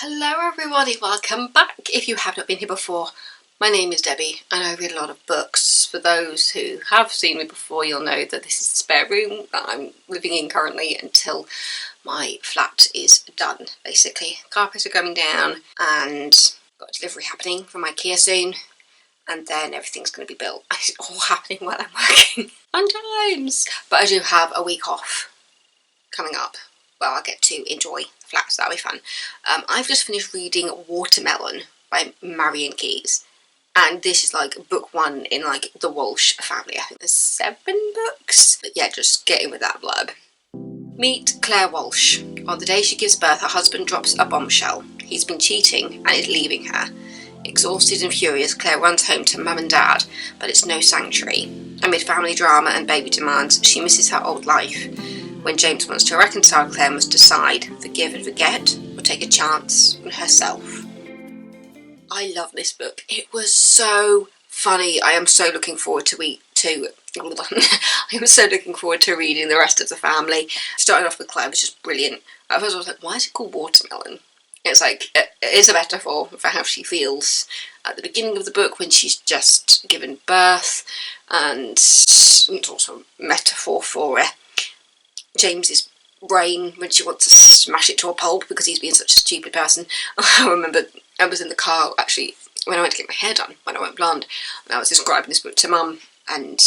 Hello everybody, welcome back. If you have not been here before, my name is Debbie and I read a lot of books. For those who have seen me before, you'll know that this is the spare room that I'm living in currently until my flat is done, basically. Carpets are coming down and got a delivery happening from IKEA soon, and then everything's going to be built. It's all happening while I'm working. Fun times! But I do have a week off coming up. Well, I'll get to enjoy the flat, so that'll be fun. I've just finished reading Watermelon by Marian Keyes, and this is like book one in like the Walsh Family. I think there's 7 books, but yeah, just get in with that blurb. Meet Claire Walsh. On the day she gives birth, her husband drops a bombshell. He's been cheating and is leaving her. Exhausted and furious, Claire runs home to Mum and Dad, but it's no sanctuary. Amid family drama and baby demands, she misses her old life. When James wants to reconcile, Claire must decide, forgive and forget, or take a chance on herself. I love this book. It was so funny. I am so looking forward to I am so looking forward to reading the rest of the family. Starting off with Claire was just brilliant. At first I was like, why is it called Watermelon? It's like, it is a metaphor for how she feels at the beginning of the book when she's just given birth, and it's also a metaphor for James's brain when she wants to smash it to a pulp because he's being such a stupid person. I remember I was in the car actually when I went to get my hair done, when I went blonde, and I was describing this book to Mum and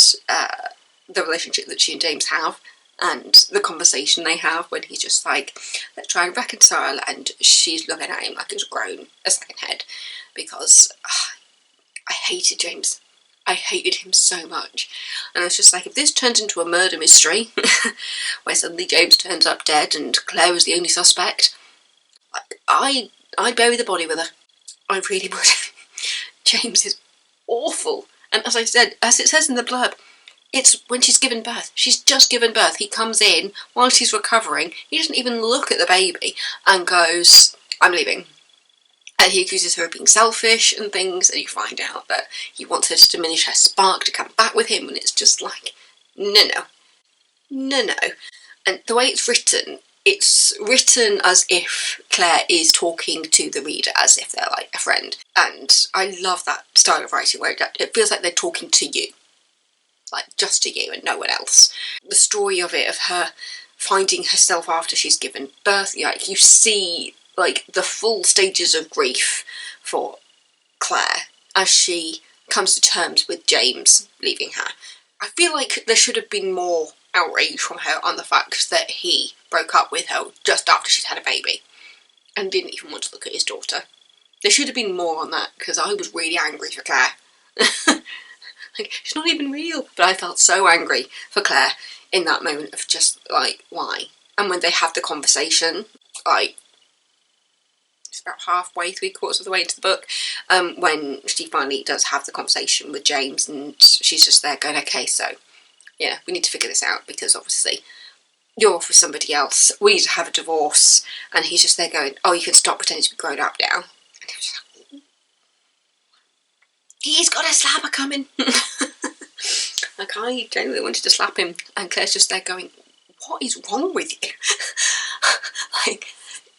the relationship that she and James have and the conversation they have when he's just like, let's try and reconcile, and she's looking at him like he's grown a second head because I hated James. I hated him so much, and I was just like, if this turns into a murder mystery where suddenly James turns up dead and Claire is the only suspect, I'd bury the body with her. I really would. James is awful, and as I said, as it says in the blurb, it's when she's given birth. She's just given birth. He comes in while she's recovering. He doesn't even look at the baby and goes, I'm leaving. And he accuses her of being selfish and things, and you find out that he wants her to diminish her spark to come back with him, and it's just like, no. And the way it's written as if Claire is talking to the reader, as if they're like a friend. And I love that style of writing where it feels like they're talking to you, like just to you and no one else. The story of it, of her finding herself after she's given birth, like you see like the full stages of grief for Claire as she comes to terms with James leaving her. I feel like there should have been more outrage from her on the fact that he broke up with her just after she'd had a baby and didn't even want to look at his daughter. There should have been more on that, because I was really angry for Claire. Like, she's not even real. But I felt so angry for Claire in that moment of just like, why? And when they have the conversation, like, it's about halfway, 3/4 of the way into the book, when she finally does have the conversation with James, and she's just there going, okay, so, yeah, we need to figure this out, because obviously you're off with somebody else, we need to have a divorce, and he's just there going, oh, you can stop pretending to be grown up now. And it was just like, he's got a slapper coming. Like, I genuinely wanted to slap him, and Claire's just there going, what is wrong with you? Like,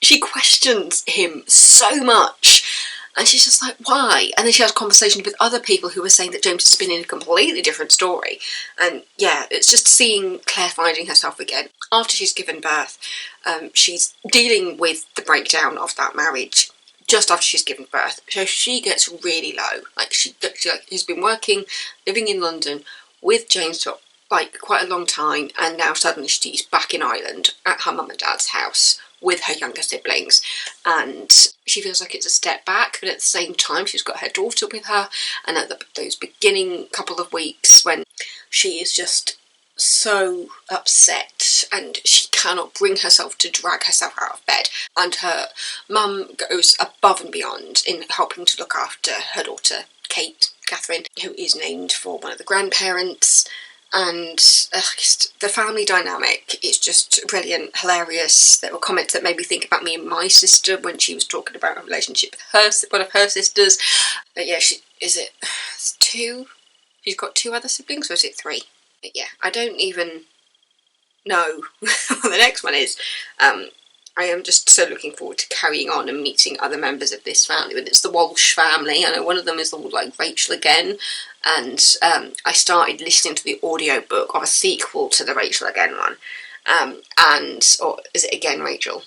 she questions him so much, and she's just like, why? And then she has conversations with other people who were saying that James is spinning a completely different story. And yeah, it's just seeing Claire finding herself again. After she's given birth, she's dealing with the breakdown of that marriage just after she's given birth. So she gets really low. Like, she's been working, living in London with James for like quite a long time, and now suddenly she's back in Ireland at her mum and dad's house with her younger siblings, and she feels like it's a step back, but at the same time she's got her daughter with her. And at those beginning couple of weeks when she is just so upset and she cannot bring herself to drag herself out of bed, and her mum goes above and beyond in helping to look after her daughter Catherine, who is named for one of the grandparents. And the family dynamic is just brilliant, hilarious. There were comments that made me think about me and my sister when she was talking about a relationship with one of her sisters. But yeah, it's 2? She's got 2 other siblings, or is it 3? But yeah, I don't even know what the next one is. I am just so looking forward to carrying on and meeting other members of this family. But it's the Walsh family. I know one of them is called like Rachel Again, and I started listening to the audiobook of a sequel to the Rachel Again one, or is it Again Rachel?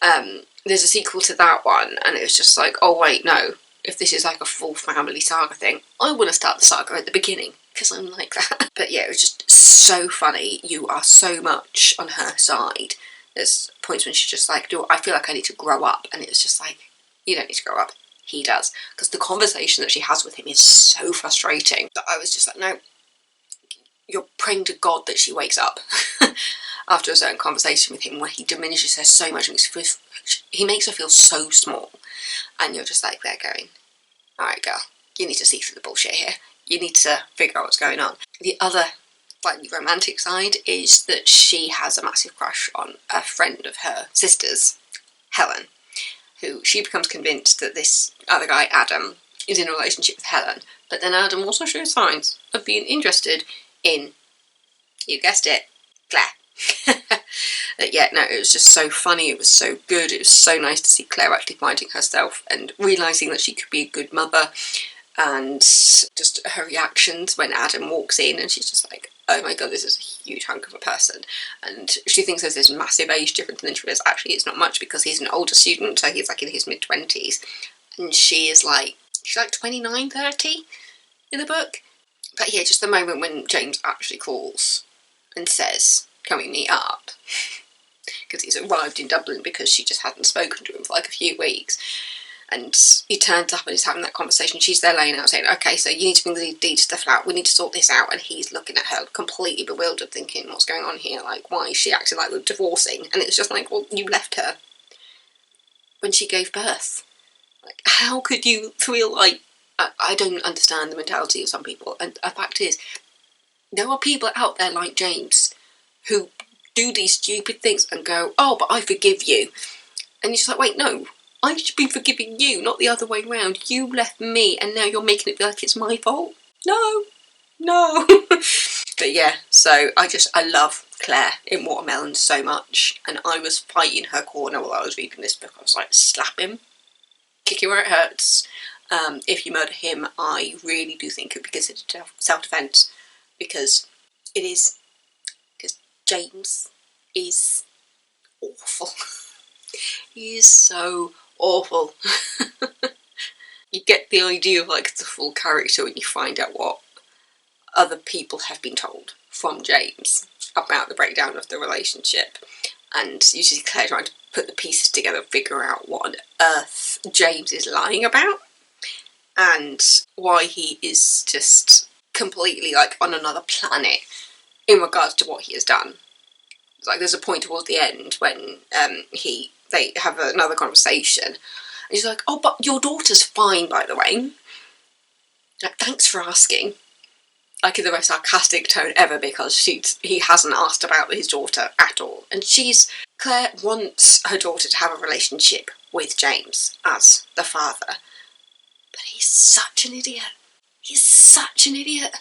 There's a sequel to that one, and it was just like, oh wait, no, if this is like a full family saga thing, I want to start the saga at the beginning, because I'm like that. But yeah, it was just so funny. You are so much on her side. There's points when she's just like, I feel like I need to grow up, and it's just like, you don't need to grow up. He does. Because the conversation that she has with him is so frustrating that I was just like, no, you're praying to God that she wakes up after a certain conversation with him where he diminishes her so much, and he makes her feel so small, and you're just like there going, alright girl, you need to see through the bullshit here. You need to figure out what's going on. The other slightly romantic side is that she has a massive crush on a friend of her sister's, Helen, who she becomes convinced that this other guy, Adam, is in a relationship with Helen, but then Adam also shows signs of being interested in, you guessed it, Claire. Yeah, no, it was just so funny, it was so good, it was so nice to see Claire actually finding herself and realising that she could be a good mother, and just her reactions when Adam walks in and she's just like, oh my god, this is a huge hunk of a person, and she thinks there's this massive age difference, and then she realises actually it's not much because he's an older student, so he's like in his mid-20s, and she's like 29, 30 in the book. But yeah, just the moment when James actually calls and says, can we meet up? Because he's arrived in Dublin because she just hadn't spoken to him for like a few weeks. And he turns up and he's having that conversation. She's there laying out saying, okay, so you need to bring the deeds to the flat, we need to sort this out. And he's looking at her completely bewildered, thinking, what's going on here? Like, why is she acting like we're divorcing? And it's just like, well, you left her when she gave birth. Like, how could you feel like... I don't understand the mentality of some people. And the fact is, there are people out there like James who do these stupid things and go, oh, but I forgive you. And you're just like, wait, no. I should be forgiving you, not the other way round. You left me and now you're making it feel like it's my fault. No. But yeah, so I love Claire in Watermelon so much, and I was fighting her corner while I was reading this book. I was like, slap him, kick him where it hurts. If you murder him, I really do think it would be considered self-defense, because it is, because James is awful. He is so awful. You get the idea of like the full character when you find out what other people have been told from James about the breakdown of the relationship, and you see Claire trying to put the pieces together and figure out what on earth James is lying about and why he is just completely like on another planet in regards to what he has done. It's like there's a point towards the end when they have another conversation, and he's like, oh, but your daughter's fine, by the way. Like, thanks for asking. Like in the most sarcastic tone ever, because he hasn't asked about his daughter at all. And Claire wants her daughter to have a relationship with James as the father. But he's such an idiot. He's such an idiot.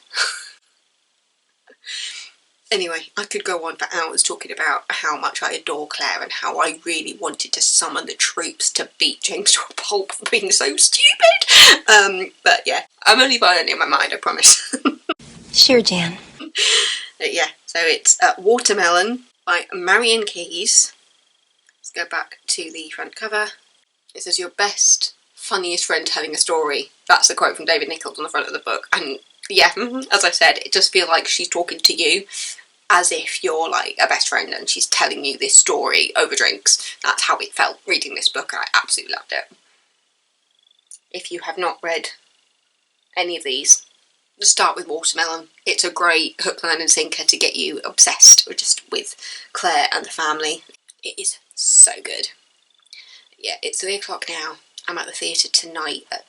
Anyway, I could go on for hours talking about how much I adore Claire and how I really wanted to summon the troops to beat James to a pulp for being so stupid. But yeah, I'm only violent in my mind, I promise. Sure, Jan. Yeah, so it's Watermelon by Marian Keyes. Let's go back to the front cover. It says, your best, funniest friend telling a story. That's the quote from David Nichols on the front of the book. And yeah, as I said, it does feel like she's talking to you as if you're like a best friend and she's telling you this story over drinks. That's how it felt reading this book, and I absolutely loved it. If you have not read any of these, start with Watermelon. It's a great hook, line and sinker to get you obsessed with Claire and the family. It is so good. Yeah, it's 3 o'clock now. I'm at the theatre tonight at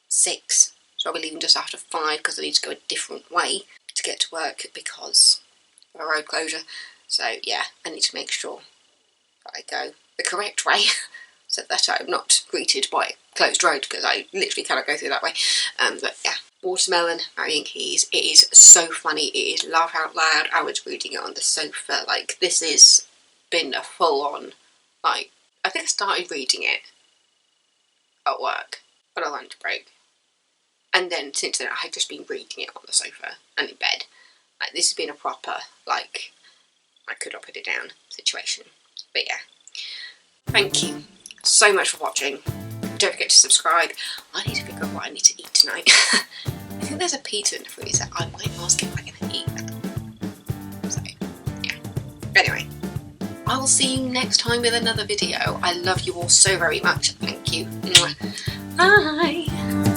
6, so I'll be leaving just after 5 because I need to go a different way to get to work because of a road closure. So yeah, I need to make sure that I go the correct way so that I'm not greeted by a closed road, because I literally cannot go through that way. But yeah, Watermelon, Marian Keyes. It is so funny. It is laugh out loud. I was reading it on the sofa. Like, this has been a full-on Like, I think I started reading it at work on a lunch break. And then since then, I had just been reading it on the sofa and in bed. Like, this has been a proper, like, I could not put it down situation. But yeah, thank you so much for watching. Don't forget to subscribe. I need to figure out what I need to eat tonight. I think there's a pizza in the freezer. I might ask if I can eat that. So, yeah. Anyway, I will see you next time with another video. I love you all so very much. Thank you. Bye.